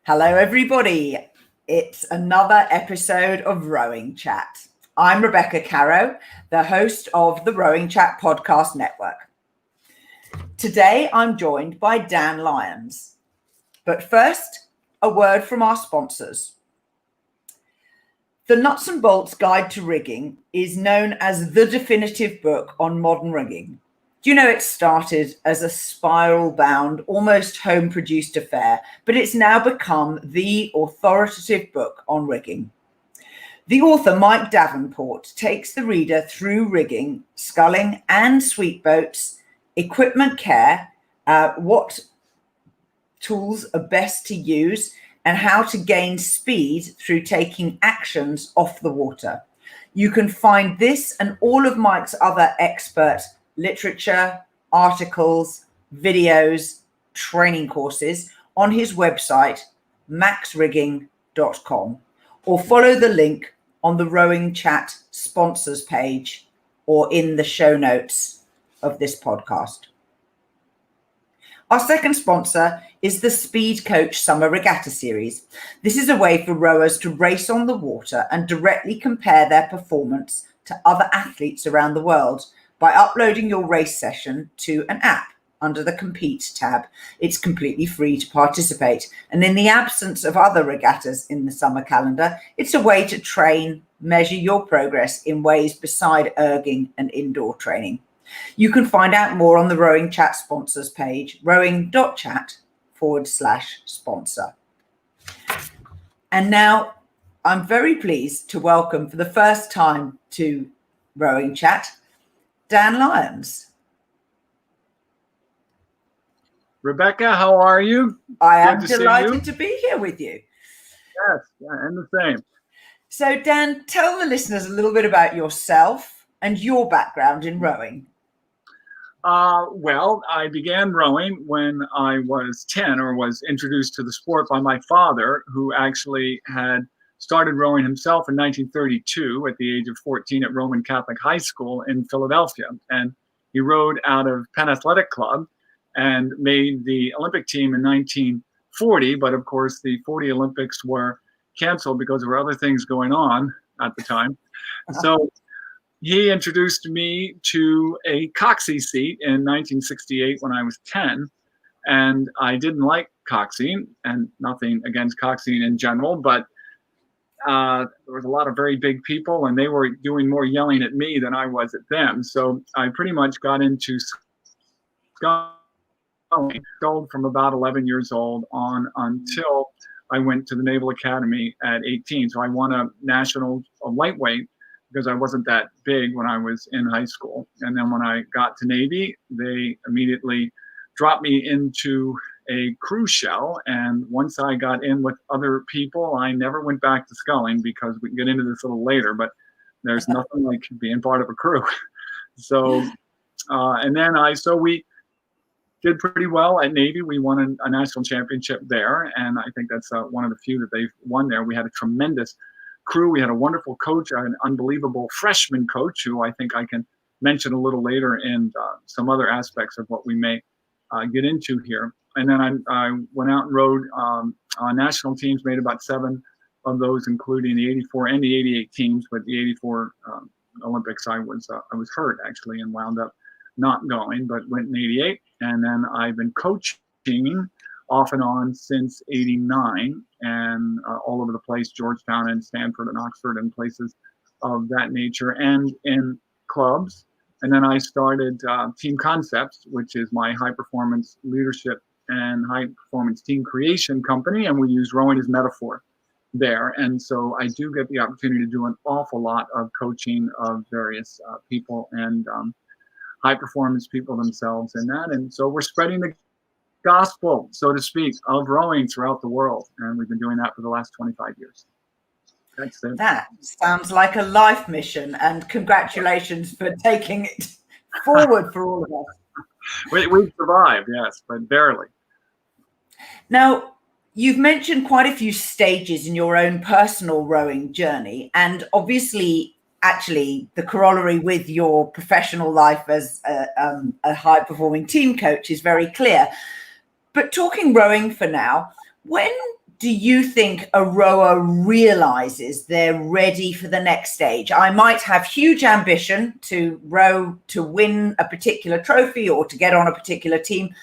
Hello, everybody. It's another episode of Rowing Chat. I'm Rebecca Caro, the host of the Rowing Chat podcast network. Today, I'm joined by Dan Lyons. But first, a word from our sponsors. The Nuts and Bolts Guide to Rigging is known as the definitive book on modern rigging. Do you know it started as a spiral-bound, almost home-produced affair, but it's now become the authoritative book on rigging. The author, Mike Davenport, takes the reader through rigging, sculling and sweep boats, equipment care, what tools are best to use, and how to gain speed through taking actions off the water. You can find this and all of Mike's other expert literature, articles, videos, training courses on his website, maxrigging.com, or follow the link on the Rowing Chat sponsors page or in the show notes of this podcast. Our second sponsor is the Speedcoach Summer Regatta Series. This is a way for rowers to race on the water and directly compare their performance to other athletes around the world by uploading your race session to an app under the Compete tab. It's completely free to participate. And in the absence of other regattas in the summer calendar, it's a way to train, measure your progress in ways beside erging and indoor training. You can find out more on the Rowing Chat sponsors page, rowing.chat/sponsor. And now I'm very pleased to welcome for the first time to Rowing Chat, Dan Lyons. Rebecca, how are you? I am delighted to be here with you. Yes, and the same. So, Dan, tell the listeners a little bit about yourself and your background in rowing. Well, I began rowing when I was 10, or was introduced to the sport by my father, who actually had started rowing himself in 1932 at the age of 14 at Roman Catholic High School in Philadelphia. And he rowed out of Penn Athletic Club and made the Olympic team in 1940. But of course, the 40 Olympics were canceled because there were other things going on at the time. So he introduced me to a coxie seat in 1968 when I was 10. And I didn't like coxing, and nothing against coxing in general, but there was a lot of very big people, and they were doing more yelling at me than I was at them. So I pretty much got into sculling from about 11 years old on until I went to the Naval Academy at 18. So I won a national lightweight because I wasn't that big when I was in high school. And then when I got to Navy, they immediately dropped me into a cruise shell. And once I got in with other people, I never went back to sculling, because we can get into this a little later, but there's nothing like being part of a crew. So, and then we did pretty well at Navy. We won a national championship there. And I think that's one of the few that they've won there. We had a tremendous crew. We had a wonderful coach, an unbelievable freshman coach, who I think I can mention a little later in some other aspects of what we may get into here. And then I went out and rowed on national teams, made about 7 of those, including the 84 and the 88 teams. But the 84 Olympics, I was hurt actually and wound up not going, but went in 88. And then I've been coaching off and on since 89, and all over the place, Georgetown and Stanford and Oxford and places of that nature, and in clubs. And then I started Team Concepts, which is my high performance leadership and high performance team creation company. And we use rowing as metaphor there. And so I do get the opportunity to do an awful lot of coaching of various people and high performance people themselves in that. And so we're spreading the gospel, so to speak, of rowing throughout the world. And we've been doing that for the last 25 years. That's it. That sounds like a life mission, and congratulations for taking it forward for all of us. We've survived, yes, but barely. Now, you've mentioned quite a few stages in your own personal rowing journey, and obviously, actually, the corollary with your professional life as a high-performing team coach is very clear. But talking rowing for now, when do you think a rower realizes they're ready for the next stage? I might have huge ambition to row to win a particular trophy or to get on a particular team.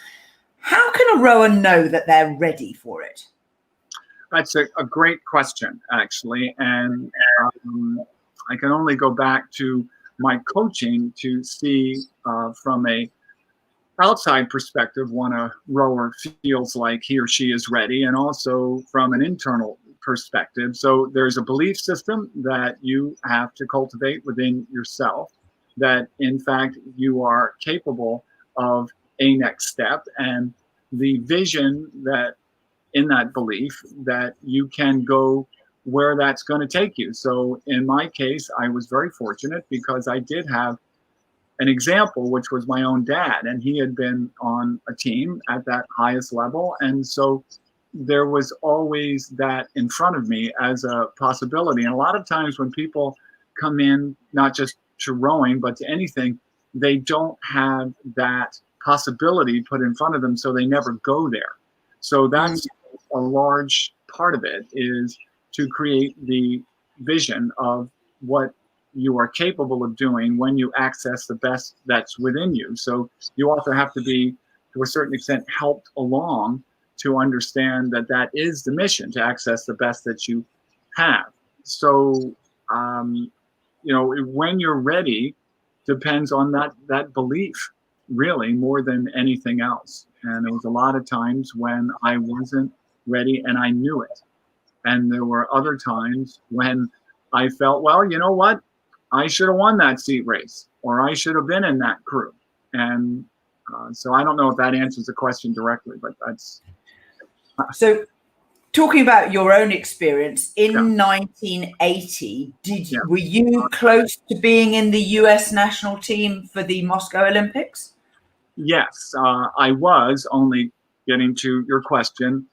How can a rower know that they're ready for it? That's a great question, actually. And I can only go back to my coaching to see from a outside perspective when a rower feels like he or she is ready, and also from an internal perspective. So there's a belief system that you have to cultivate within yourself, that in fact you are capable of a next step, and the vision that in that belief that you can go where that's going to take you. So in my case, I was very fortunate because I did have an example, which was my own dad, and he had been on a team at that highest level. And so there was always that in front of me as a possibility. And a lot of times when people come in, not just to rowing, but to anything, they don't have that possibility put in front of them, so they never go there. So that's a large part of it, is to create the vision of what you are capable of doing when you access the best that's within you. So you also have to be, to a certain extent, helped along to understand that that is the mission, to access the best that you have. So, when you're ready depends on that belief, really, more than anything else. And there was a lot of times when I wasn't ready and I knew it. And there were other times when I felt, well, you know what? I should have won that seat race, or I should have been in that crew. And so I don't know if that answers the question directly, but that's. So talking about your own experience in 1980, were you close to being in the US national team for the Moscow Olympics? Yes, I was. Only getting to your question,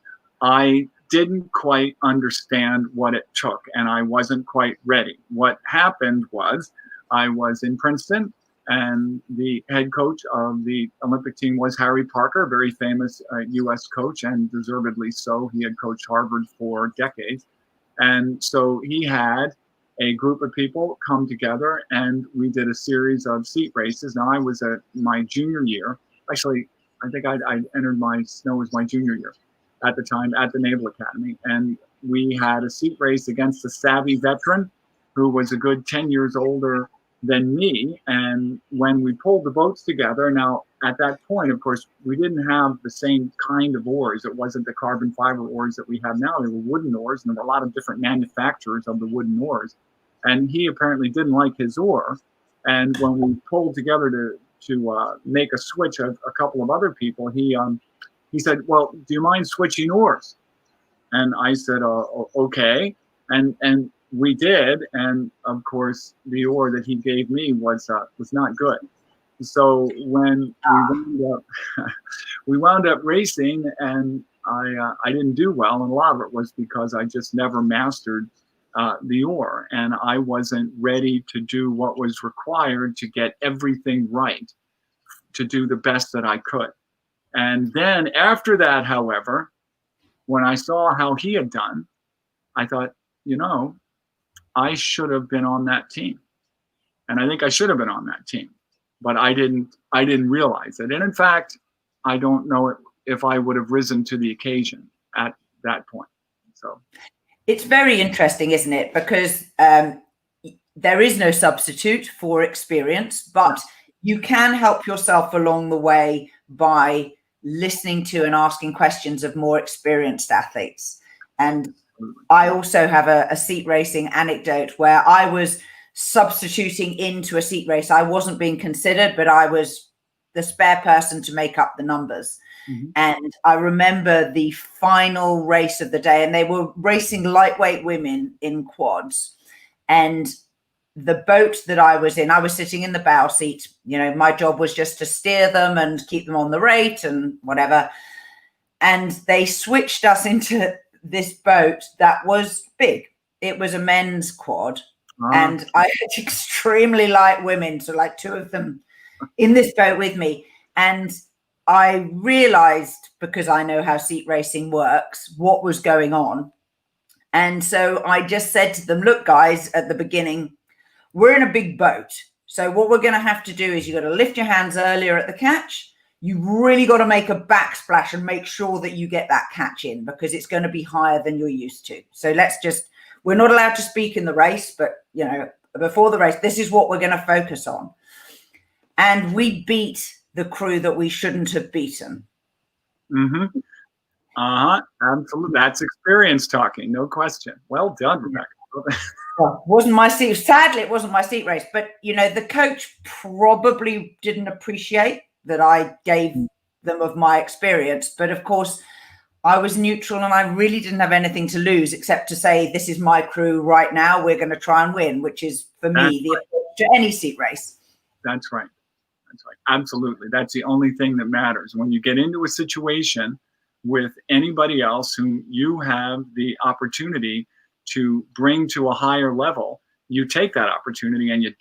I didn't quite understand what it took, and I wasn't quite ready. What happened was I was in Princeton, and the head coach of the Olympic team was Harry Parker, a very famous U.S. coach, and deservedly so. He had coached Harvard for decades. And so he had a group of people come together, and we did a series of seat races. Now, I was at my junior year. Actually, I think I entered my snow as my junior year at the time at the Naval Academy. And we had a seat race against a savvy veteran who was a good 10 years older than me. And when we pulled the boats together, now at that point, of course, we didn't have the same kind of oars. It wasn't the carbon fiber oars that we have now. They were wooden oars, and there were a lot of different manufacturers of the wooden oars. And he apparently didn't like his oar. And when we pulled together to make a switch of a couple of other people, he said, well, do you mind switching oars? And I said, okay. And we did. And of course, the oar that he gave me was not good. So when we wound up racing, and I didn't do well. And a lot of it was because I just never mastered the oar, and I wasn't ready to do what was required to get everything right, to do the best that I could. And then after that, however, when I saw how he had done, I thought, I should have been on that team. And I think I should have been on that team, but I didn't realize it. And in fact, I don't know if I would have risen to the occasion at that point. So it's very interesting, isn't it? Because there is no substitute for experience, but you can help yourself along the way by listening to and asking questions of more experienced athletes. And I also have a seat racing anecdote where I was substituting into a seat race. I wasn't being considered, but I was the spare person to make up the numbers. Mm-hmm. And I remember the final race of the day, and they were racing lightweight women in quads. And the boat that I was in, I was sitting in the bow seat. My job was just to steer them and keep them on the rate and whatever. And they switched us into this boat that was big. It was a men's quad. And I had extremely light women, so like two of them in this boat with me. And I realized, because I know how seat racing works, what was going on. And so I just said to them, look, guys, at the beginning, we're in a big boat. So what we're going to have to do is you've got to lift your hands earlier at the catch. You've really got to make a backsplash and make sure that you get that catch in, because it's going to be higher than you're used to. So we're not allowed to speak in the race, but, you know, before the race, this is what we're going to focus on. And we beat the crew that we shouldn't have beaten. Mm-hmm. Absolutely. That's experience talking, no question. Well done, Rebecca. Well, sadly, it wasn't my seat race, but, you know, the coach probably didn't appreciate that I gave them of my experience. But of course, I was neutral and I really didn't have anything to lose except to say, this is my crew right now. We're going to try and win, which is, for me, the approach to any seat race. That's right. That's right. Absolutely. That's the only thing that matters. When you get into a situation with anybody else whom you have the opportunity to bring to a higher level, you take that opportunity and you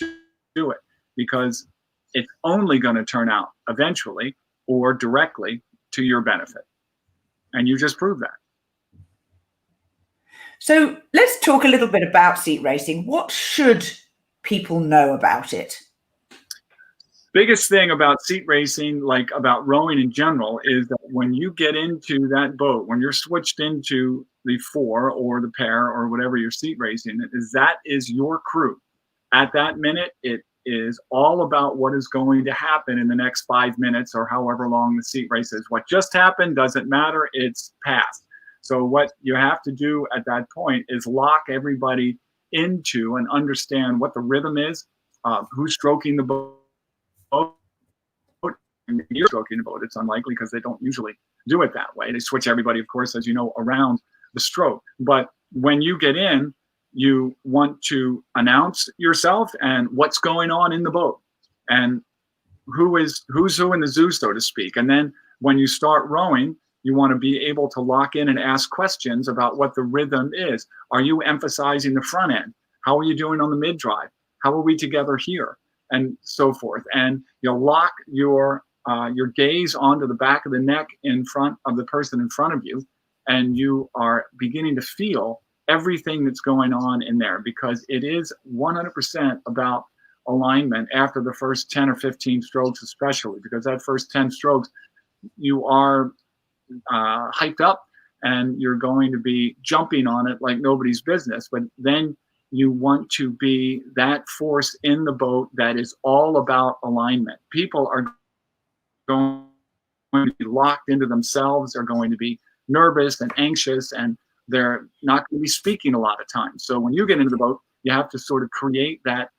do it, because it's only going to turn out eventually or directly to your benefit. And you just proved that. So let's talk a little bit about seat racing. What should people know about it? Biggest thing about seat racing, like about rowing in general, is that when you get into that boat, when you're switched into the four or the pair or whatever your seat racing is, that is your crew. At that minute, it is all about what is going to happen in the next 5 minutes or however long the seat race is. What just happened doesn't matter. It's past. So what you have to do at that point is lock everybody into and understand what the rhythm is, who's stroking the boat. You're stroking the boat. It's unlikely because they don't usually do it that way. They switch everybody, of course, as you know, around the stroke. But when you get in, you want to announce yourself and what's going on in the boat and who's who in the zoo, so to speak. And then when you start rowing, you want to be able to lock in and ask questions about what the rhythm is. Are you emphasizing the front end? How are you doing on the mid drive? How are we together here? And so forth. And you'll lock your gaze onto the back of the neck in front of the person in front of you, and you are beginning to feel everything that's going on in there, because it is 100% about alignment after the first 10 or 15 strokes, especially because that first 10 strokes, you are hyped up and you're going to be jumping on it like nobody's business. But then you want to be that force in the boat that is all about alignment. People are going to be locked into themselves, are going to be nervous and anxious, and they're not going to be speaking a lot of times. So when you get into the boat, you have to sort of create that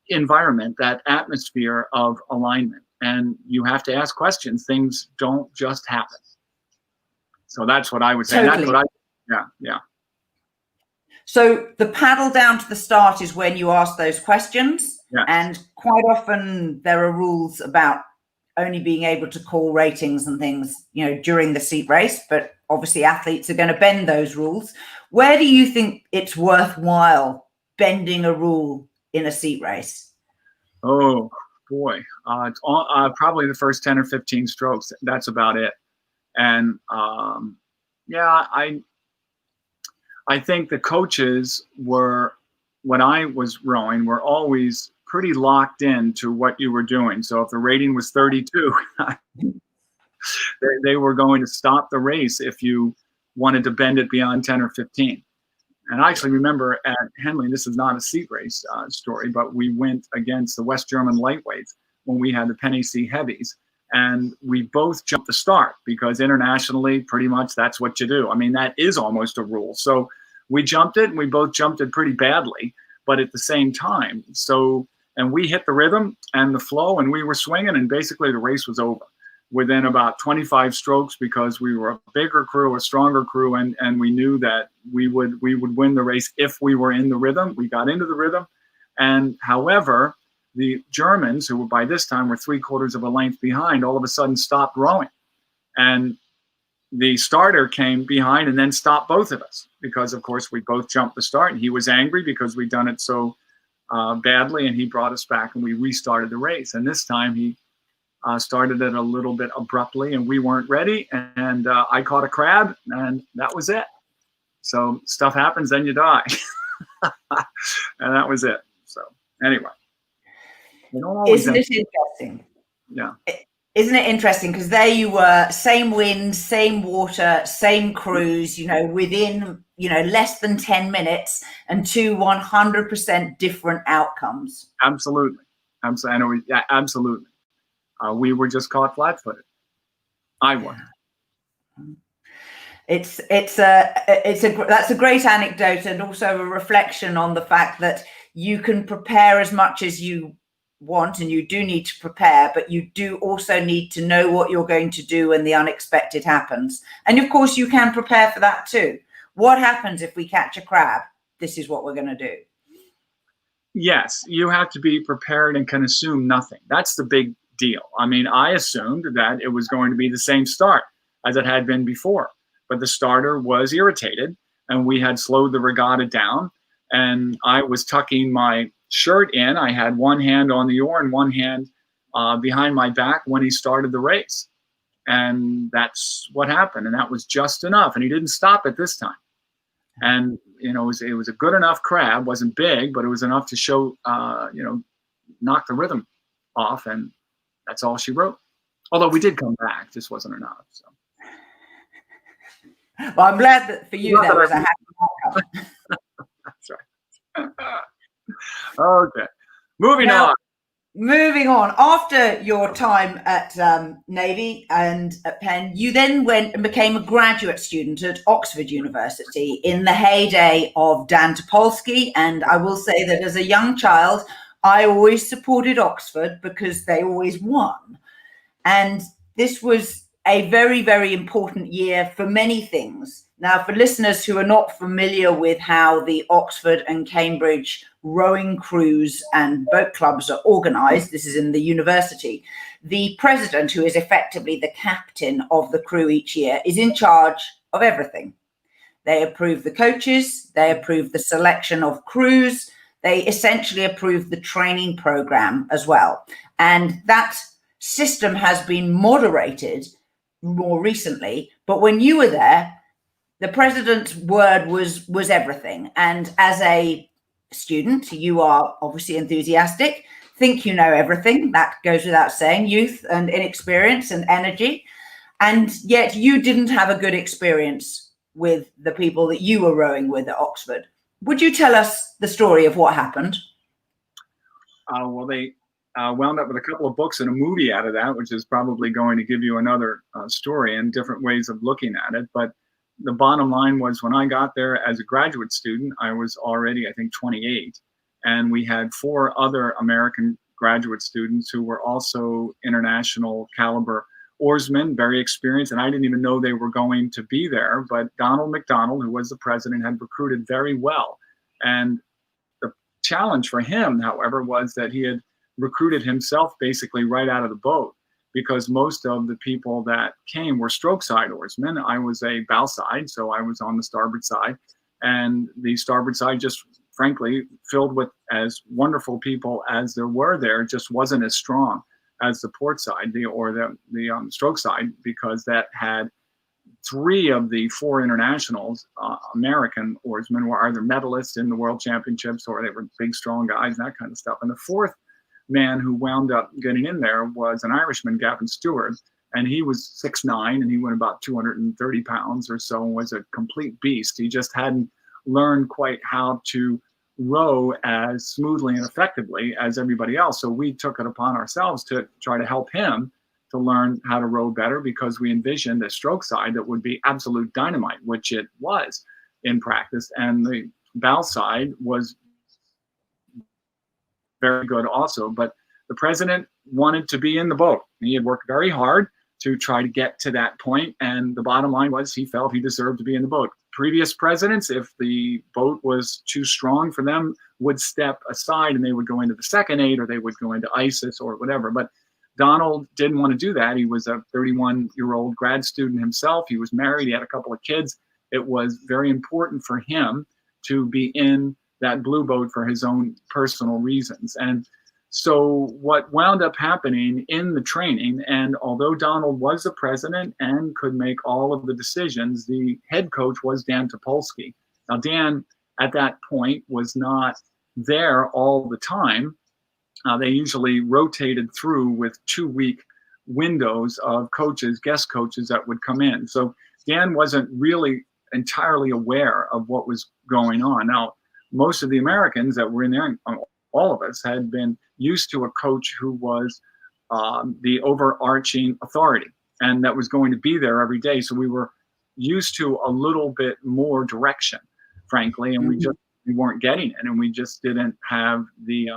environment, that atmosphere of alignment. And you have to ask questions. Things don't just happen. So that's what I would say. Totally. Yeah. So the paddle down to the start is when you ask those questions. Yes. And quite often there are rules about only being able to call ratings and things, you know, during the seat race, but obviously athletes are going to bend those rules. Where do you think it's worthwhile bending a rule in a seat race? Oh boy, it's all, probably the first 10 or 15 strokes. That's about it. And I think the coaches were, when I was rowing, were always pretty locked in to what you were doing. So if the rating was 32, they were going to stop the race if you wanted to bend it beyond 10 or 15. And I actually remember at Henley, this is not a seat race story, but we went against the West German lightweights when we had the Penny C heavies. And we both jumped the start because internationally, pretty much that's what you do. I mean, that is almost a rule. So we jumped it, and we both jumped it pretty badly, but at the same time. So, and we hit the rhythm and the flow, and we were swinging, and basically the race was over within about 25 strokes, because we were a bigger crew, a stronger crew, and we knew that we would win the race if we were in the rhythm. We got into the rhythm. And however, the Germans, who by this time were 3/4 of a length behind, all of a sudden stopped rowing. And the starter came behind and then stopped both of us, because of course we both jumped the start, and he was angry because we'd done it so badly, and he brought us back and we restarted the race. And this time he Started it a little bit abruptly, and we weren't ready. And I caught a crab, and that was it. So stuff happens, then you die. And that was it. So anyway. Isn't it interesting? Yeah. Isn't it interesting? Because there you were, same wind, same water, same cruise, within, less than 10 minutes and 100% different outcomes. Absolutely. Absolutely. We were just caught flat-footed. I was. That's a great anecdote, and also a reflection on the fact that you can prepare as much as you want, and you do need to prepare, but you do also need to know what you're going to do when the unexpected happens. And of course, you can prepare for that too. What happens if we catch a crab? This is what we're going to do. Yes, you have to be prepared and can assume nothing. That's the big deal. I mean, I assumed that it was going to be the same start as it had been before, but the starter was irritated, and we had slowed the regatta down, and I was tucking my shirt in. I had one hand on the oar and one hand behind my back when he started the race. And that's what happened. And that was just enough. And he didn't stop it this time. And, it was a good enough crab. Wasn't big, but it was enough to show, knock the rhythm off. And that's all she wrote. Although we did come back, just wasn't enough. So. Well, I'm glad that for you that was a happy outcome. That's right. Okay. Moving on. After your time at Navy and at Penn, you then went and became a graduate student at Oxford University in the heyday of Dan Topolski. And I will say that as a young child, I always supported Oxford because they always won. And this was a very, very important year for many things. Now, for listeners who are not familiar with how the Oxford and Cambridge rowing crews and boat clubs are organized, this is in the university, the president, who is effectively the captain of the crew each year, is in charge of everything. They approve the coaches, they approve the selection of crews, they essentially approve the training program as well. And that system has been moderated more recently, but when you were there, the president's word was everything. And as a student, you are obviously enthusiastic, think you know everything. That goes without saying, youth and inexperience and energy. And yet you didn't have a good experience with the people that you were rowing with at Oxford. Would you tell us the story of what happened? Well, they wound up with a couple of books and a movie out of that, which is probably going to give you another story and different ways of looking at it. But the bottom line was, when I got there as a graduate student, I was already, I think, 28. And we had 4 other American graduate students who were also international caliber oarsmen, very experienced. And I didn't even know they were going to be there. But Donald Macdonald, who was the president, had recruited very well. And the challenge for him, however, was that he had recruited himself basically right out of the boat, because most of the people that came were strokeside oarsmen. I was a bow side, so I was on the starboard side. And the starboard side, just frankly, filled with as wonderful people as there were there, just wasn't as strong as the port side, the stroke side, because that had 3 of the 4 internationals, American oarsmen, were either medalists in the world championships or they were big, strong guys and that kind of stuff. And the 4th man who wound up getting in there was an Irishman, Gavin Stewart, and he was 6'9", and he went about 230 pounds or so, and was a complete beast. He just hadn't learned quite how to row as smoothly and effectively as everybody else. So we took it upon ourselves to try to help him to learn how to row better, because we envisioned a stroke side that would be absolute dynamite, which it was in practice. And the bow side was very good also, but the president wanted to be in the boat. He had worked very hard to try to get to that point, and the bottom line was he felt he deserved to be in the boat. Previous presidents, if the boat was too strong for them, would step aside and they would go into the second 8, or they would go into ISIS or whatever. But Donald didn't want to do that. He was a 31-year-old grad student himself. He was married. He had a couple of kids. It was very important for him to be in that blue boat for his own personal reasons. And So what wound up happening in the training, and although Donald was the president and could make all of the decisions, the head coach was Dan Topolski. Now, Dan, at that point, was not there all the time. They usually rotated through with 2-week windows of coaches, guest coaches that would come in. So Dan wasn't really entirely aware of what was going on. Now, most of the Americans that were in there, all of us, had been used to a coach who was the overarching authority and that was going to be there every day. So we were used to a little bit more direction, frankly, and we weren't getting it, and we just didn't have the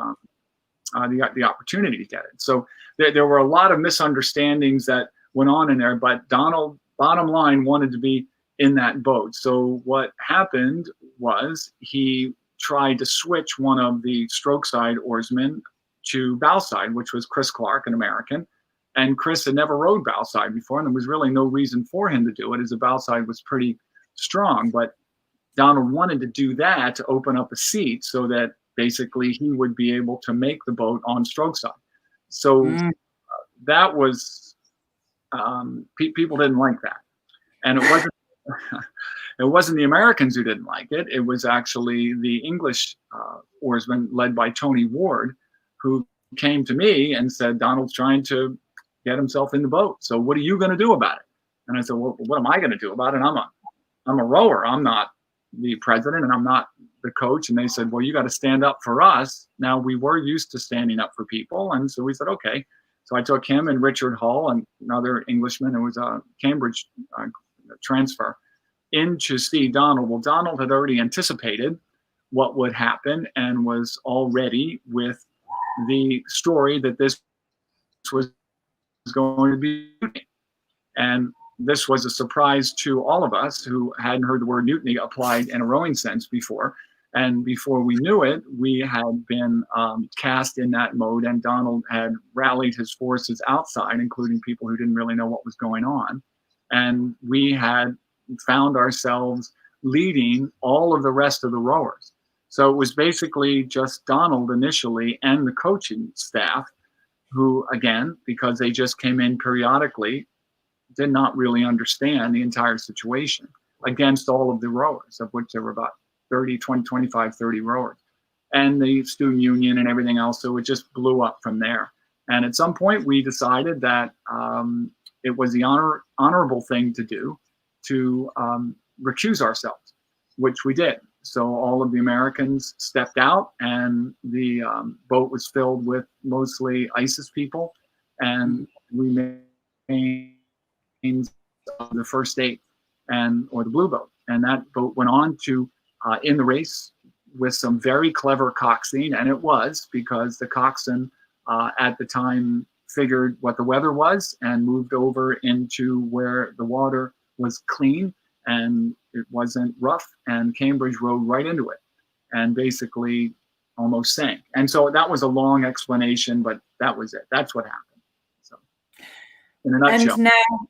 opportunity to get it. So there were a lot of misunderstandings that went on in there, but Donald, bottom line, wanted to be in that boat. So what happened was he tried to switch one of the strokeside oarsmen to bowside, which was Chris Clark, an American. And Chris had never rowed bowside before, and there was really no reason for him to do it, as the bowside was pretty strong. But Donald wanted to do that to open up a seat so that basically he would be able to make the boat on strokeside. So that was, people didn't like that. And it wasn't it wasn't the Americans who didn't like it. It was actually the English oarsmen led by Tony Ward, who came to me and said, Donald's trying to get himself in the boat. So what are you going to do about it? And I said, well, what am I going to do about it? I'm a rower. I'm not the president and I'm not the coach. And they said, well, you got to stand up for us. Now, we were used to standing up for people. And so we said, okay. So I took him and Richard Hull and another Englishman who was a Cambridge transfer in to see Donald. Well, Donald had already anticipated what would happen and was already with the story that this was going to be mutiny. And this was a surprise to all of us who hadn't heard the word mutiny applied in a rowing sense before. And before we knew it, we had been cast in that mode, and Donald had rallied his forces outside, including people who didn't really know what was going on. And we had found ourselves leading all of the rest of the rowers. So it was basically just Donald initially and the coaching staff who, again, because they just came in periodically, did not really understand the entire situation against all of the rowers, of which there were about 30, 20, 25, 30 rowers, and the student union and everything else. So it just blew up from there. And at some point we decided that it was the honorable thing to do to recuse ourselves, which we did. So all of the Americans stepped out, and the boat was filled with mostly ISIS people, and we made the first 8 or the blue boat. And that boat went on to in the race with some very clever coxswain, and it was because the coxswain at the time figured what the weather was and moved over into where the water was clean and it wasn't rough, and Cambridge rode right into it and basically almost sank. And so that was a long explanation, but that was it. That's what happened. So in a nutshell. And now,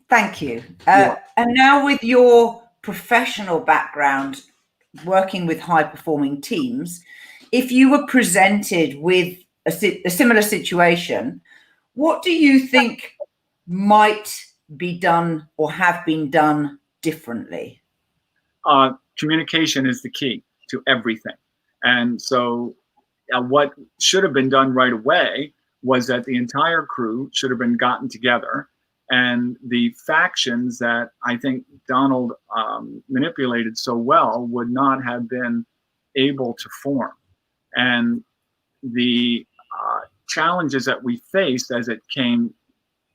thank you. And now, with your professional background working with high-performing teams, if you were presented with a similar situation, what do you think might be done or have been done differently? Communication is the key to everything. And so what should have been done right away was that the entire crew should have been gotten together, and the factions that I think Donald manipulated so well would not have been able to form. And the challenges that we faced as it came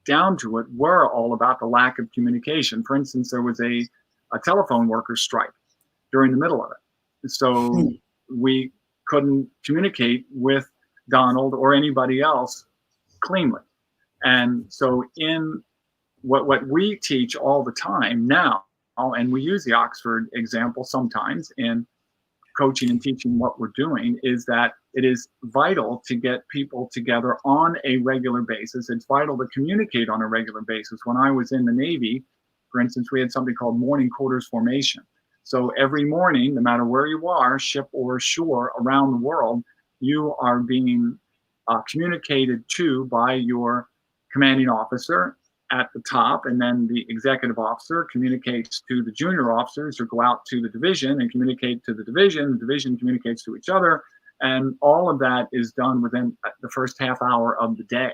down to it were all about the lack of communication. For instance, there was a telephone workers strike during the middle of it. So we couldn't communicate with Donald or anybody else cleanly. And so in what we teach all the time now, and we use the Oxford example sometimes in coaching and teaching what we're doing, is that it is vital to get people together on a regular basis. It's vital to communicate on a regular basis. When I was in the Navy, for instance, we had something called morning quarters formation. So every morning, no matter where you are, ship or shore around the world, you are being communicated to by your commanding officer at the top, and then the executive officer communicates to the junior officers who go out to the division and communicate to the division communicates to each other, and all of that is done within the first half hour of the day.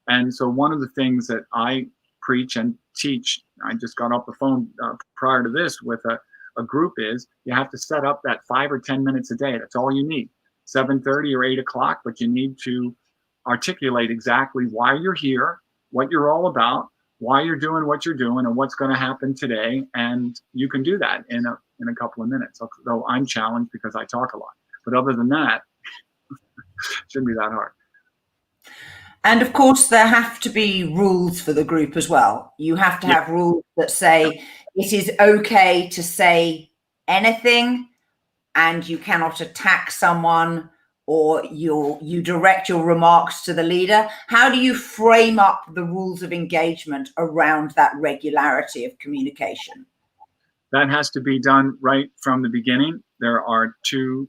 And so one of the things that I preach and teach, I just got off the phone prior to this with a group, is you have to set up that 5 or 10 minutes a day. That's all you need. 7:30 or 8 o'clock, but you need to articulate exactly why you're here, what you're all about, why you're doing what you're doing, and what's going to happen today. And you can do that in a couple of minutes, though I'm challenged because I talk a lot. But other than that, it shouldn't be that hard. And of course, there have to be rules for the group as well. You have to have rules that say it is okay to say anything, and you cannot attack someone, or you direct your remarks to the leader. How do you frame up the rules of engagement around that regularity of communication? That has to be done right from the beginning. There are two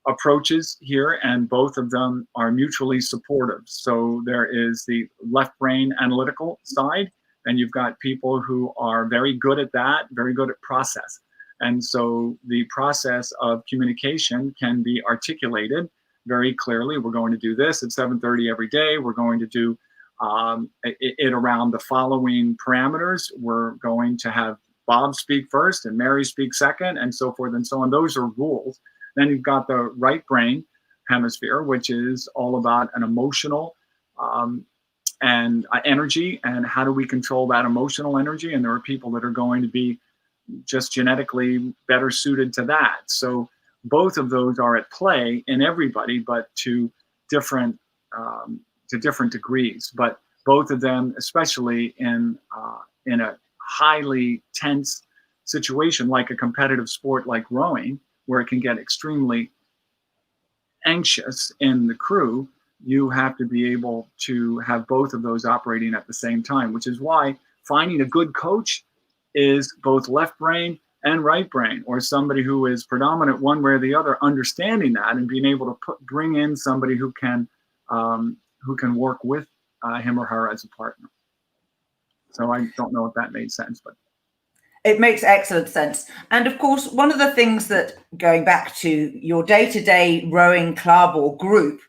approaches here, and both of them are mutually supportive. So there is the left brain analytical side, and you've got people who are very good at that, very good at process. And so the process of communication can be articulated very clearly. We're going to do this at 7:30 every day. We're going to do it around the following parameters. We're going to have Bob speak first and Mary speak second, and so forth and so on. Those are rules. Then you've got the right brain hemisphere, which is all about an emotional and energy, and how do we control that emotional energy. And there are people that are going to be just genetically better suited to that. So both of those are at play in everybody, but to different degrees. But both of them, especially in a highly tense situation like a competitive sport like rowing, where it can get extremely anxious in the crew, you have to be able to have both of those operating at the same time, which is why finding a good coach is both left brain and right brain, or somebody who is predominant one way or the other, understanding that and being able to bring in somebody who can work with him or her as a partner. So I don't know if that made sense, but it makes excellent sense. And of course, one of the things that, going back to your day-to-day rowing club or group,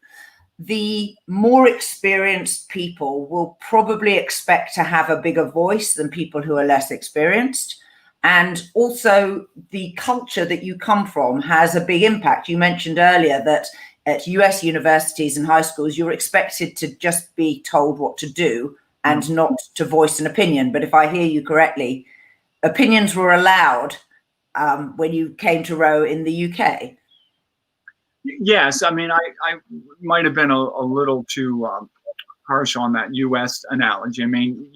the more experienced people will probably expect to have a bigger voice than people who are less experienced. And also the culture that you come from has a big impact. You mentioned earlier that at US universities and high schools, you're expected to just be told what to do and not to voice an opinion. But if I hear you correctly, opinions were allowed when you came to row in the UK. Yes, I mean, I might have been a little too harsh on that U.S. analogy. I mean,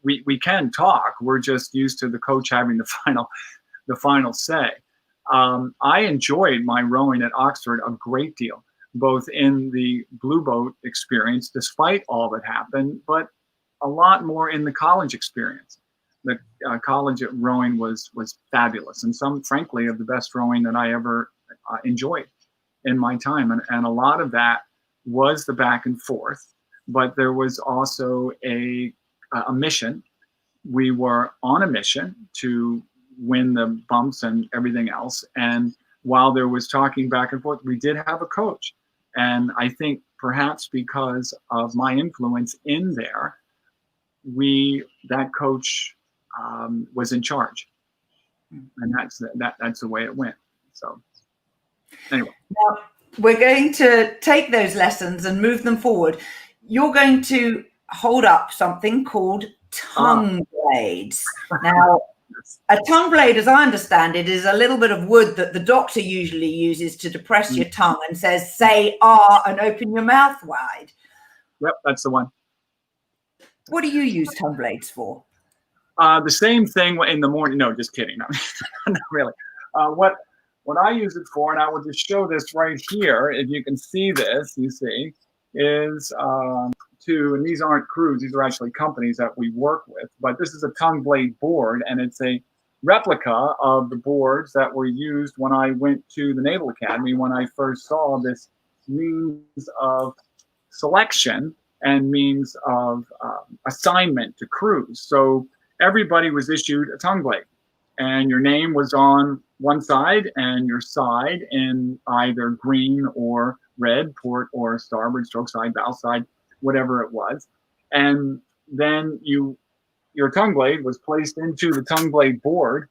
we can talk. We're just used to the coach having the final say. I enjoyed my rowing at Oxford a great deal, both in the blue boat experience, despite all that happened, but a lot more in the college experience. The college rowing was fabulous, and some, frankly, of the best rowing that I ever enjoyed in my time. And a lot of that was the back and forth, but there was also a mission. We were on a mission to win the bumps and everything else. And while there was talking back and forth, we did have a coach. And I think perhaps because of my influence in there, that coach was in charge. And that's the way it went. So anyway. Now, we're going to take those lessons and move them forward. You're going to hold up something called tongue blades. Now, a tongue blade, as I understand it, is a little bit of wood that the doctor usually uses to depress your tongue and says, say "ah" and open your mouth wide. Yep, that's the one. What do you use tongue blades for? The same thing in the morning. No, just kidding. No, not really. What I use it for, and I will just show this right here, if you can see this, you see, is and these aren't crews, these are actually companies that we work with, but this is a tongue blade board, and it's a replica of the boards that were used when I went to the Naval Academy, when I first saw this means of selection and means of assignment to crews. So everybody was issued a tongue blade, and your name was on one side and your side in either green or red, port or starboard, stroke side, bow side, whatever it was. And then your tongue blade was placed into the tongue blade board,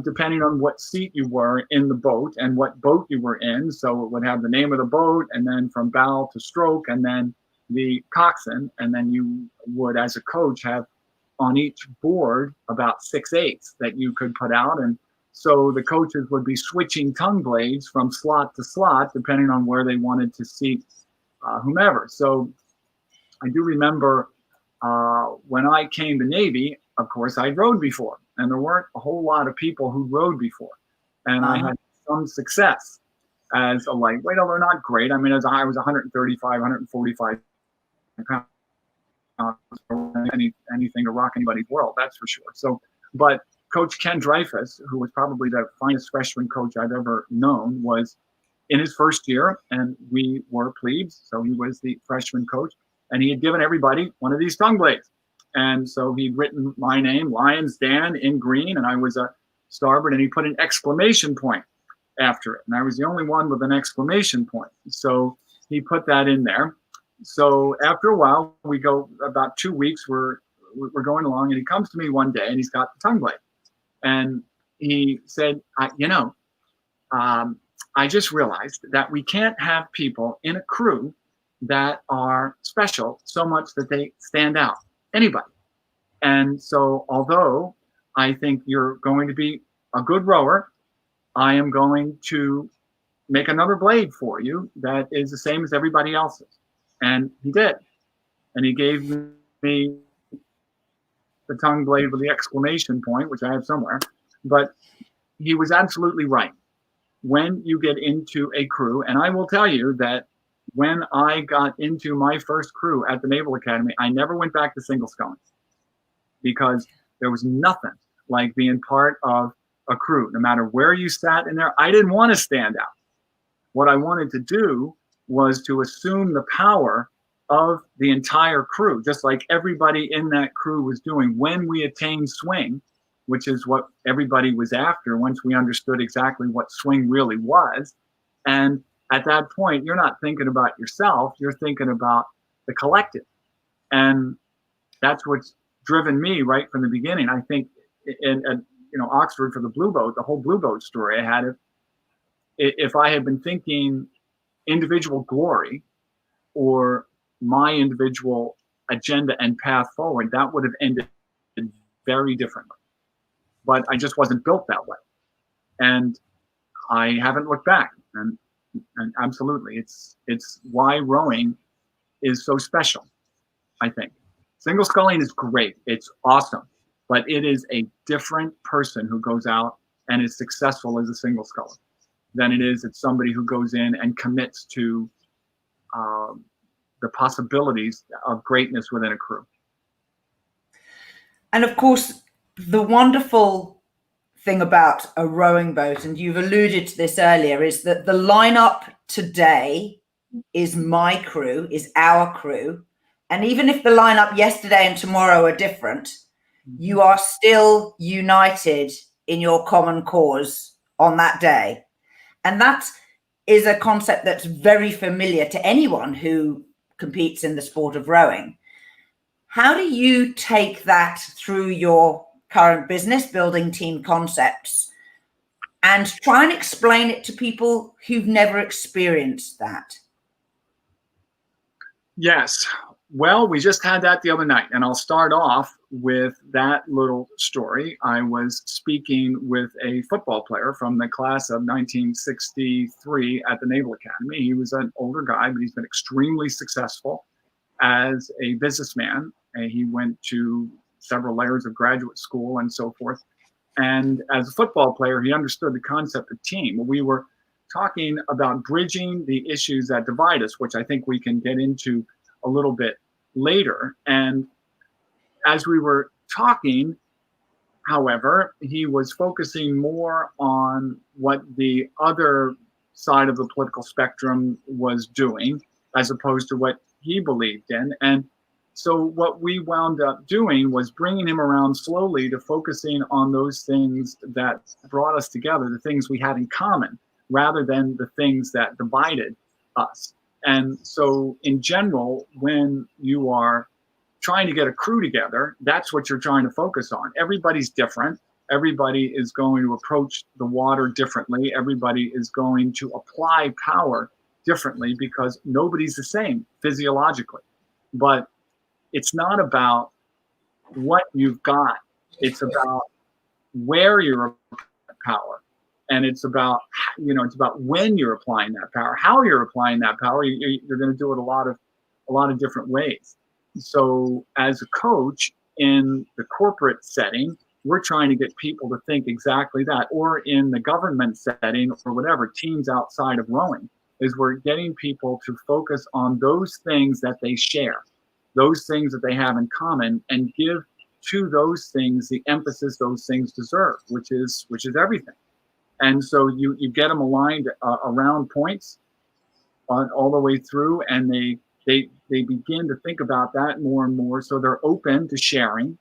depending on what seat you were in the boat and what boat you were in. So it would have the name of the boat, and then from bow to stroke, and then the coxswain. And then you would, as a coach, have on each board about 6/8 that you could put out. And so the coaches would be switching tongue blades from slot to slot, depending on where they wanted to seat whomever. So I do remember when I came to Navy, of course, I'd rowed before, and there weren't a whole lot of people who rowed before. And I had some success as a lightweight, although not great. I mean, as I was 135, 145 pounds, anything to rock anybody's world, that's for sure. So, but Coach Ken Dreyfuss, who was probably the finest freshman coach I've ever known, was in his first year, and we were plebes, so he was the freshman coach, and he had given everybody one of these tongue blades. And so he'd written my name, Lyons Dan, in green, and I was a starboard, and he put an exclamation point after it. And I was the only one with an exclamation point. So he put that in there. So after a while, we go about 2 weeks, we're going along, and he comes to me one day, and he's got the tongue blade. And he said, I just realized that we can't have people in a crew that are special so much that they stand out. Anybody. And so although I think you're going to be a good rower, I am going to make another blade for you that is the same as everybody else's. And he did. And he gave me the tongue blade with the exclamation point, which I have somewhere. But he was absolutely right. When you get into a crew, and I will tell you that when I got into my first crew at the Naval Academy, I never went back to single sculling, because there was nothing like being part of a crew. No matter where you sat in there, I didn't want to stand out. What I wanted to do was to assume the power of the entire crew, just like everybody in that crew was doing when we attained swing, which is what everybody was after once we understood exactly what swing really was. And at that point, you're not thinking about yourself, you're thinking about the collective. And that's what's driven me right from the beginning. I think in Oxford for the Blue Boat, the whole Blue Boat story, I had it. If I had been thinking individual glory or my individual agenda and path forward, that would have ended very differently. But I just wasn't built that way. And I haven't looked back. And absolutely, it's why rowing is so special, I think. Single sculling is great. It's awesome. But it is a different person who goes out and is successful as a single sculler than it is it's somebody who goes in and commits to the possibilities of greatness within a crew. And of course, the wonderful thing about a rowing boat, and you've alluded to this earlier, is that the lineup today is my crew, is our crew. And even if the lineup yesterday and tomorrow are different, you are still united in your common cause on that day. And that is a concept that's very familiar to anyone who competes in the sport of rowing. How do you take that through your current business, building team concepts, and try and explain it to people who've never experienced that? Yes. Well, we just had that the other night, and I'll start off with that little story. I was speaking with a football player from the class of 1963 at the Naval Academy. He was an older guy, but he's been extremely successful as a businessman. And he went to several layers of graduate school and so forth. And as a football player, he understood the concept of team. We were talking about bridging the issues that divide us, which I think we can get into a little bit later. And as we were talking, however, he was focusing more on what the other side of the political spectrum was doing, as opposed to what he believed in. And so what we wound up doing was bringing him around slowly to focusing on those things that brought us together, the things we had in common, rather than the things that divided us. And so in general, when you are trying to get a crew together, that's what you're trying to focus on. Everybody's different. Everybody is going to approach the water differently. Everybody is going to apply power differently because nobody's the same physiologically. But it's not about what you've got. It's about where you're applying power. And it's about, it's about when you're applying that power, how you're applying that power. You're going to do it a lot of different ways. So as a coach in the corporate setting, we're trying to get people to think exactly that, or in the government setting or whatever, teams outside of rowing, is we're getting people to focus on those things that they share, those things that they have in common, and give to those things the emphasis those things deserve, which is everything. And so you get them aligned around points all the way through, and they begin to think about that more and more. So they're open to sharing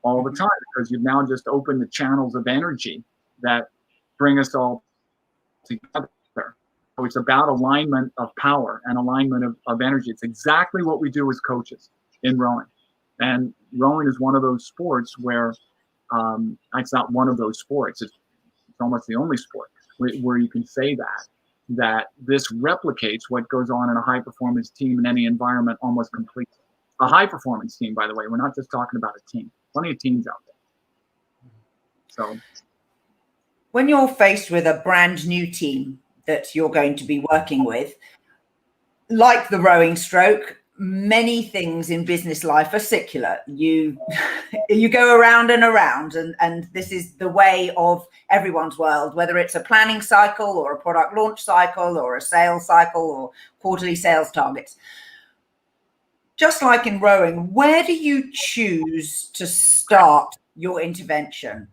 all the time, because you've now just opened the channels of energy that bring us all together. So it's about alignment of power and alignment of energy. It's exactly what we do as coaches in rowing. And rowing is one of those sports where it's not one of those sports. It's almost the only sport where you can say that this replicates what goes on in a high performance team in any environment almost completely. A high performance team, by the way, we're not just talking about a team. Plenty of teams out there. So when you're faced with a brand new team that you're going to be working with, like the rowing stroke, many things in business life are secular. You go around and around, and this is the way of everyone's world, whether it's a planning cycle or a product launch cycle or a sales cycle or quarterly sales targets. Just like in rowing, where do you choose to start your intervention?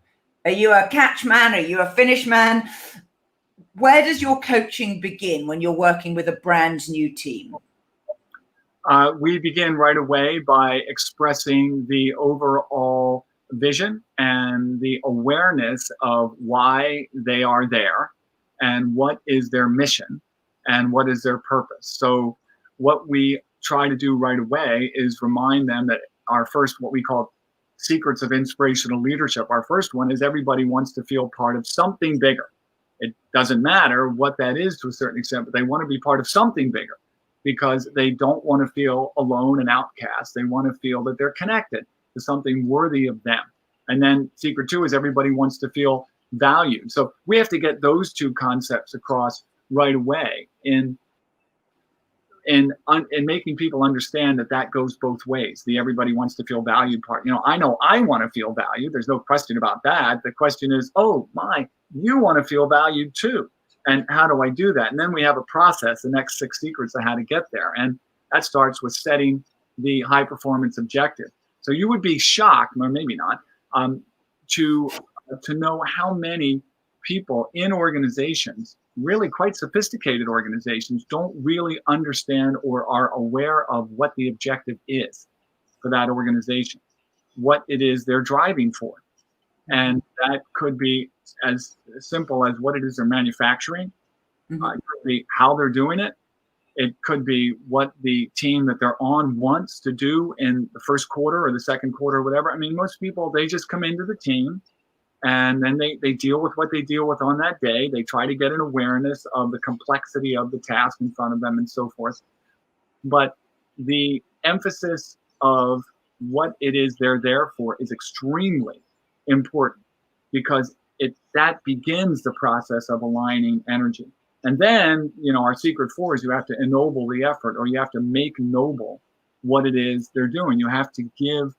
Are you a catch man? Are you a finish man? Where does your coaching begin when you're working with a brand new team? We begin right away by expressing the overall vision and the awareness of why they are there and what is their mission and what is their purpose. So what we try to do right away is remind them that our first, what we call secrets of inspirational leadership, our first one is everybody wants to feel part of something bigger. It doesn't matter what that is to a certain extent, but they want to be part of something bigger, because they don't want to feel alone and outcast. They want to feel that they're connected to something worthy of them. And then secret two is everybody wants to feel valued. So we have to get those two concepts across right away in making people understand that goes both ways. The everybody wants to feel valued part. I know I want to feel valued. There's no question about that. The question is, oh my, you want to feel valued too. And how do I do that? And then we have a process, the next 6 secrets of how to get there. And that starts with setting the high performance objective. So you would be shocked, or maybe not, to know how many people in organizations, really quite sophisticated organizations, don't really understand or are aware of what the objective is for that organization, what it is they're driving for. And that could be as simple as what it is they're manufacturing. It could be how they're doing it. It could be what the team that they're on wants to do in the first quarter or the second quarter or whatever. I mean, most people, they just come into the team and then they deal with what they deal with on that day. They try to get an awareness of the complexity of the task in front of them and so forth. But the emphasis of what it is they're there for is extremely important, because that begins the process of aligning energy. And then, our secret 4 is you have to ennoble the effort, or you have to make noble what it is they're doing. You have to give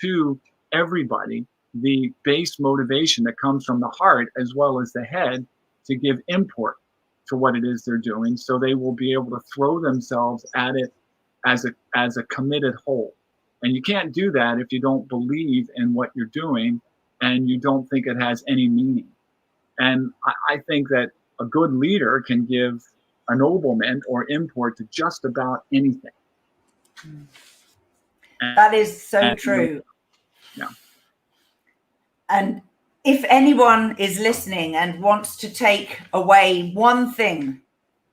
to everybody the base motivation that comes from the heart as well as the head to give import to what it is they're doing, so they will be able to throw themselves at it as a committed whole. And you can't do that if you don't believe in what you're doing and you don't think it has any meaning. And I think that a good leader can give ennoblement or import to just about anything. That is so true. Yeah. And if anyone is listening and wants to take away one thing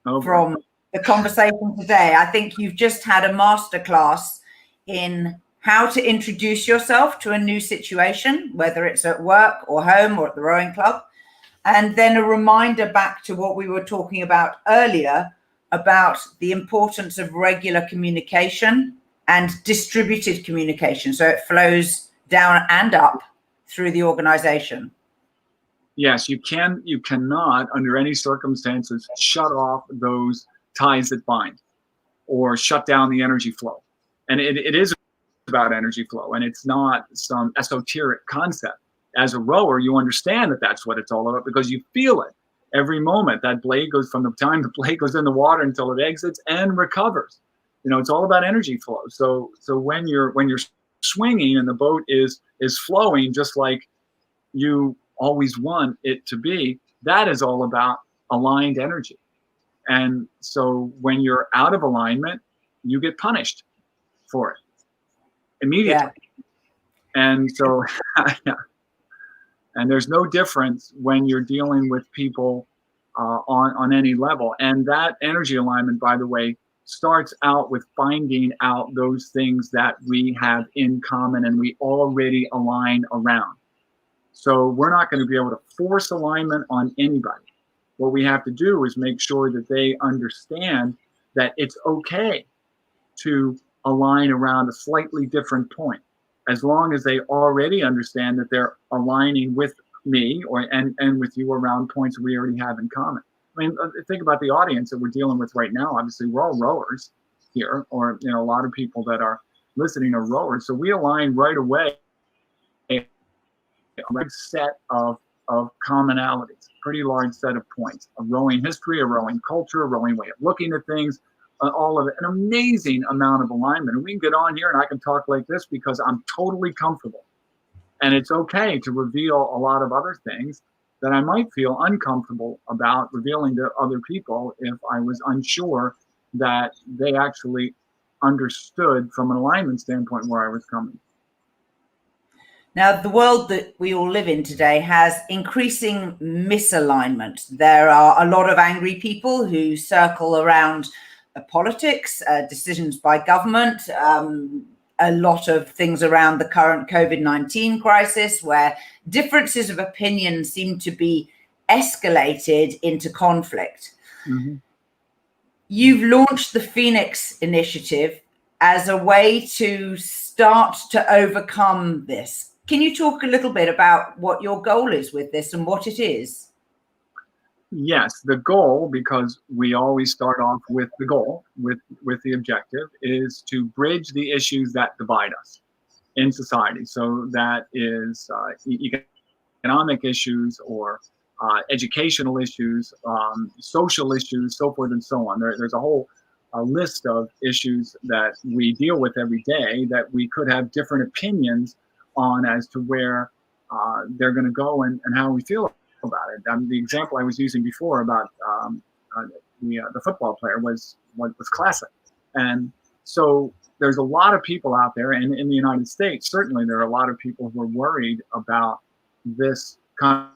from the conversation today, I think you've just had a masterclass in how to introduce yourself to a new situation, whether it's at work or home or at the rowing club. And then a reminder back to what we were talking about earlier about the importance of regular communication and distributed communication. So it flows down and up through the organization. Yes, you cannot, under any circumstances, shut off those ties that bind or shut down the energy flow. And it is about energy flow, and it's not some esoteric concept. As a rower, you understand that that's what it's all about because you feel it every moment. That blade goes from the time the blade goes in the water until it exits and recovers. You know, it's all about energy flow. So when you're swinging and the boat is flowing just like you always want it to be, that is all about aligned energy. And so when you're out of alignment, you get punished for it immediately. Yeah. And so, and there's no difference when you're dealing with people on any level. And that energy alignment, by the way, starts out with finding out those things that we have in common and we already align around. So we're not going to be able to force alignment on anybody. What we have to do is make sure that they understand that it's okay to align around a slightly different point, as long as they already understand that they're aligning with me and with you around points we already have in common. I mean, think about the audience that we're dealing with right now. Obviously, we're all rowers here, or a lot of people that are listening are rowers. So we align right away a big set of commonalities, pretty large set of points, a rowing history, a rowing culture, a rowing way of looking at things, all of it, an amazing amount of alignment. And we can get on here and I can talk like this because I'm totally comfortable. And it's okay to reveal a lot of other things that I might feel uncomfortable about revealing to other people if I was unsure that they actually understood from an alignment standpoint where I was coming. Now, the world that we all live in today has increasing misalignment. There are a lot of angry people who circle around politics, decisions by government, a lot of things around the current COVID-19 crisis, where differences of opinion seem to be escalated into conflict. Mm-hmm. You've launched the Phoenix Initiative as a way to start to overcome this. Can you talk a little bit about what your goal is with this and what it is? Yes, the goal, because we always start off with the goal, with the objective, is to bridge the issues that divide us in society. So that is economic issues or educational issues, social issues, so forth and so on. There's a whole list of issues that we deal with every day that we could have different opinions on as to where they're going to go and how we feel about it. The example I was using before about the football player was classic. And so there's a lot of people out there, and in the United States, certainly there are a lot of people who are worried about this country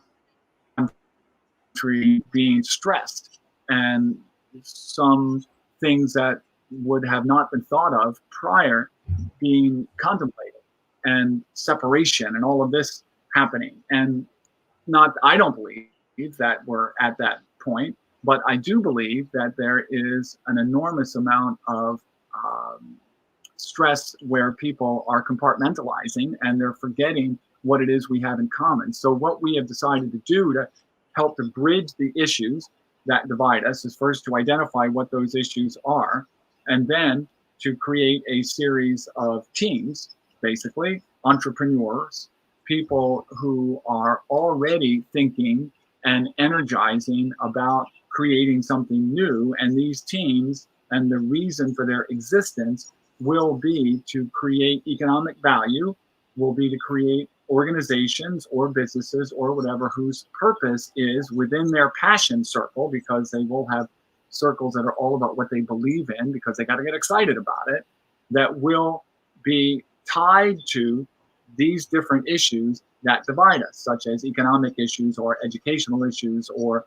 being stressed and some things that would have not been thought of prior being contemplated, and separation and all of this happening. And I don't believe that we're at that point, but I do believe that there is an enormous amount of stress where people are compartmentalizing and they're forgetting what it is we have in common. So what we have decided to do to help to bridge the issues that divide us is first to identify what those issues are, and then to create a series of teams, basically entrepreneurs, people who are already thinking and energizing about creating something new. And these teams, and the reason for their existence, will be to create economic value, will be to create organizations or businesses or whatever whose purpose is within their passion circle, because they will have circles that are all about what they believe in, because they got to get excited about it. that will be tied to these different issues that divide us, such as economic issues or educational issues or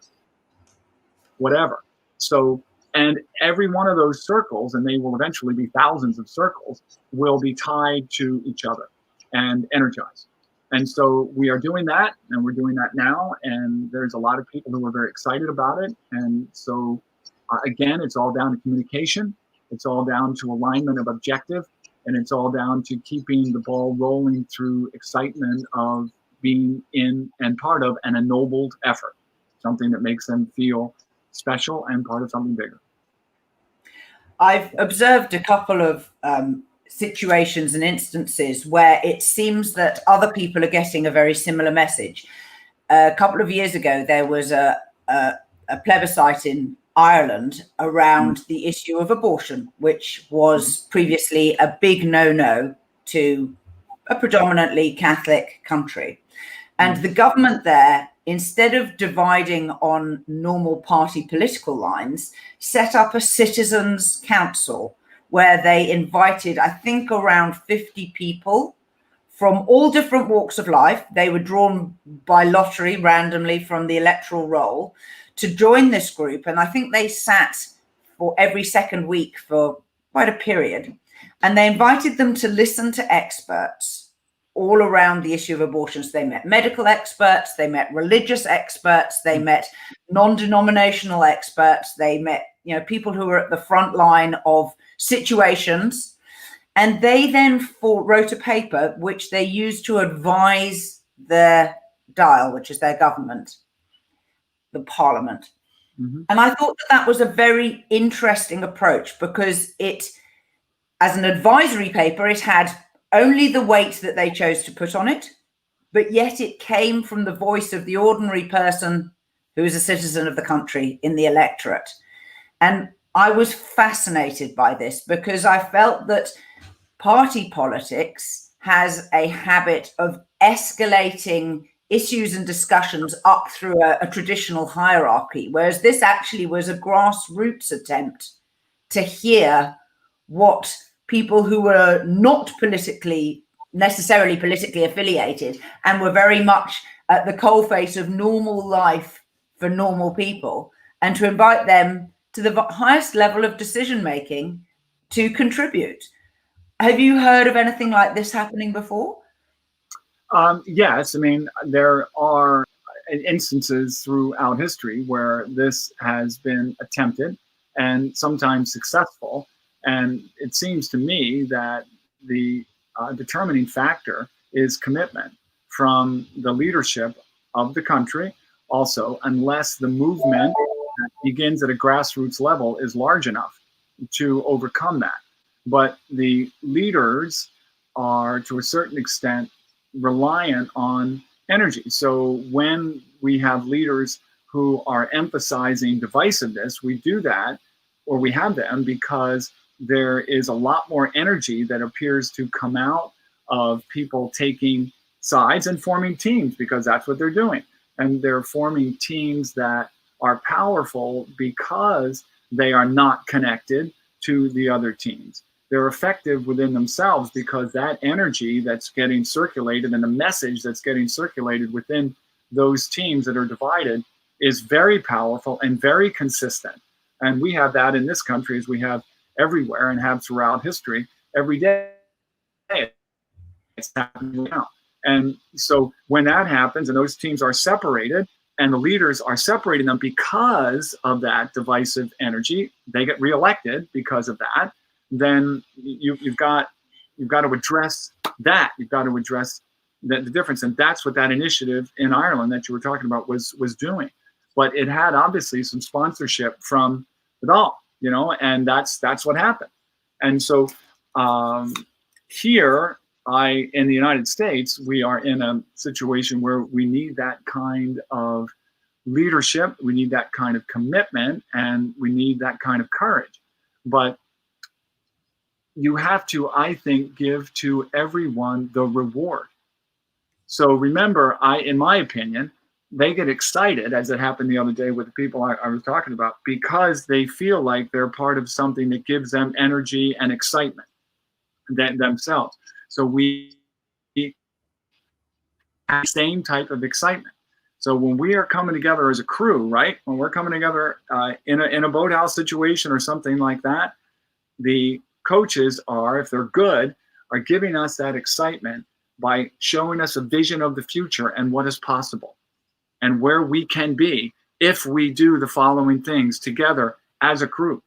whatever. So, and every one of those circles, and they will eventually be thousands of circles, will be tied to each other and energized. And so we are doing that, and we're doing that now. And there's a lot of people who are very excited about it. And so, again, it's all down to communication. It's all down to alignment of objective. And it's all down to keeping the ball rolling through excitement of being in and part of an ennobled effort, something that makes them feel special and part of something bigger. I've observed a couple of situations and instances where it seems that other people are getting a very similar message. A couple of years ago, there was a plebiscite in Ireland around the issue of abortion, which was previously a big no-no to a predominantly Catholic country. And the government there, instead of dividing on normal party political lines, set up a citizens' council where they invited, I think, around 50 people from all different walks of life. They were drawn by lottery randomly from the electoral roll to join this group. And I think they sat for every second week for quite a period. And they invited them to listen to experts all around the issue of abortions. They met medical experts, they met religious experts, they met non-denominational experts, they met, people who were at the front line of situations. And they then wrote a paper which they used to advise their dial, which is their government, the parliament. And I thought that was a very interesting approach, because it, as an advisory paper, it had only the weight that they chose to put on it, but yet it came from the voice of the ordinary person who is a citizen of the country in the electorate. And I was fascinated by this, because I felt that party politics has a habit of escalating issues and discussions up through a traditional hierarchy, whereas this actually was a grassroots attempt to hear what people who were not necessarily politically affiliated and were very much at the coalface of normal life for normal people, and to invite them to the highest level of decision making to contribute. Have you heard of anything like this happening before? Yes, I mean, there are instances throughout history where this has been attempted and sometimes successful. And it seems to me that the determining factor is commitment from the leadership of the country. Also, unless the movement that begins at a grassroots level is large enough to overcome that. But the leaders are, to a certain extent, reliant on energy. So when we have leaders who are emphasizing divisiveness, we do that, or we have them, because there is a lot more energy that appears to come out of people taking sides and forming teams, because that's what they're doing. And they're forming teams that are powerful because they are not connected to the other teams. They're effective within themselves because that energy that's getting circulated and the message that's getting circulated within those teams that are divided is very powerful and very consistent. And we have that in this country, as we have everywhere and have throughout history. Every day it's happening now. And so when that happens and those teams are separated and the leaders are separating them because of that divisive energy, they get reelected because of that, then you've got to address that. You've got to address the difference. And that's what that initiative in Ireland that you were talking about was doing. But it had obviously some sponsorship from the Dáil, and that's what happened. And so here in the United States, we are in a situation where we need that kind of leadership, we need that kind of commitment, and we need that kind of courage. But you have to, I think, give to everyone the reward. So remember, in my opinion, they get excited, as it happened the other day with the people I was talking about, because they feel like they're part of something that gives them energy and excitement. themselves. So we have the same type of excitement. So when we are coming together as a crew, right? When we're coming together in a boathouse situation or something like that, the coaches are, if they're good, are giving us that excitement by showing us a vision of the future and what is possible and where we can be if we do the following things together as a crew.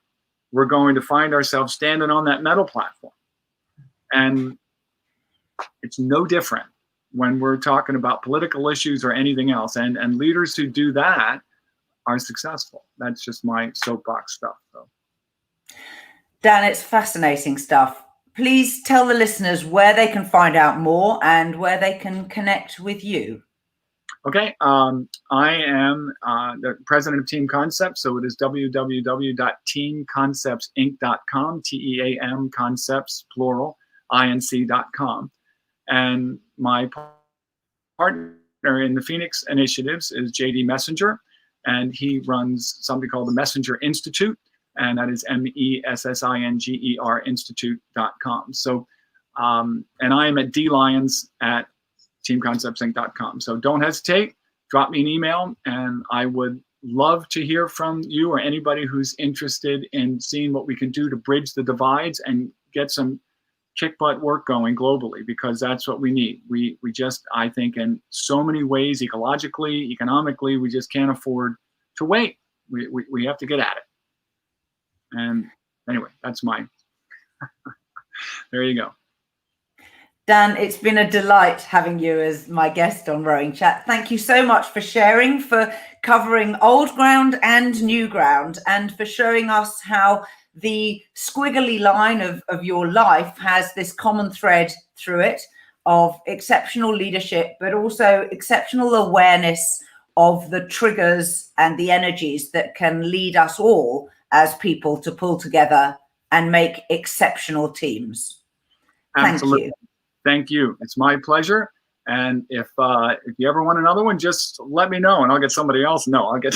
We're going to find ourselves standing on that metal platform. And it's no different when we're talking about political issues or anything else. And leaders who do that are successful. That's just my soapbox stuff. So. Dan, it's fascinating stuff. Please tell the listeners where they can find out more and where they can connect with you. Okay. I am the president of Team Concepts. So it is www.teamconceptsinc.com, TEAM concepts, plural, inc.com. And my partner in the Phoenix initiatives is JD Messenger, and he runs something called the Messenger Institute, and that is MESSINGER Institute.com. So, and I am at Lyons at teamconceptsinc.com. So don't hesitate, drop me an email, and I would love to hear from you or anybody who's interested in seeing what we can do to bridge the divides and get some kick butt work going globally, because that's what we need. We just, I think, in so many ways, ecologically, economically, we just can't afford to wait. We have to get at it. And anyway, that's mine. There you go. Dan, it's been a delight having you as my guest on Rowing Chat. Thank you so much for sharing, for covering old ground and new ground, and for showing us how the squiggly line of your life has this common thread through it of exceptional leadership, but also exceptional awareness of the triggers and the energies that can lead us all as people to pull together and make exceptional teams. Absolutely. Thank you. Thank you. It's my pleasure. And if you ever want another one, just let me know and I'll get somebody else. No, I'll get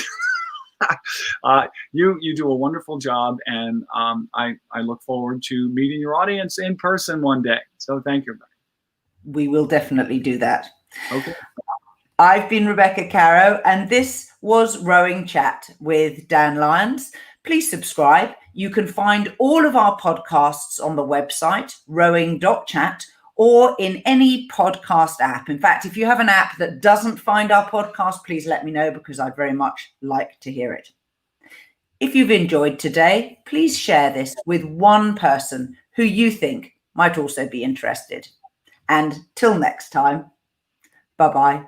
you do a wonderful job, and I look forward to meeting your audience in person one day. So thank you. We will definitely do that. Okay. I've been Rebecca Caro, and this was Rowing Chat with Dan Lyons. Please subscribe. You can find all of our podcasts on the website, rowing.chat, or in any podcast app. In fact, if you have an app that doesn't find our podcast, please let me know, because I'd very much like to hear it. If you've enjoyed today, please share this with one person who you think might also be interested. And till next time, bye-bye.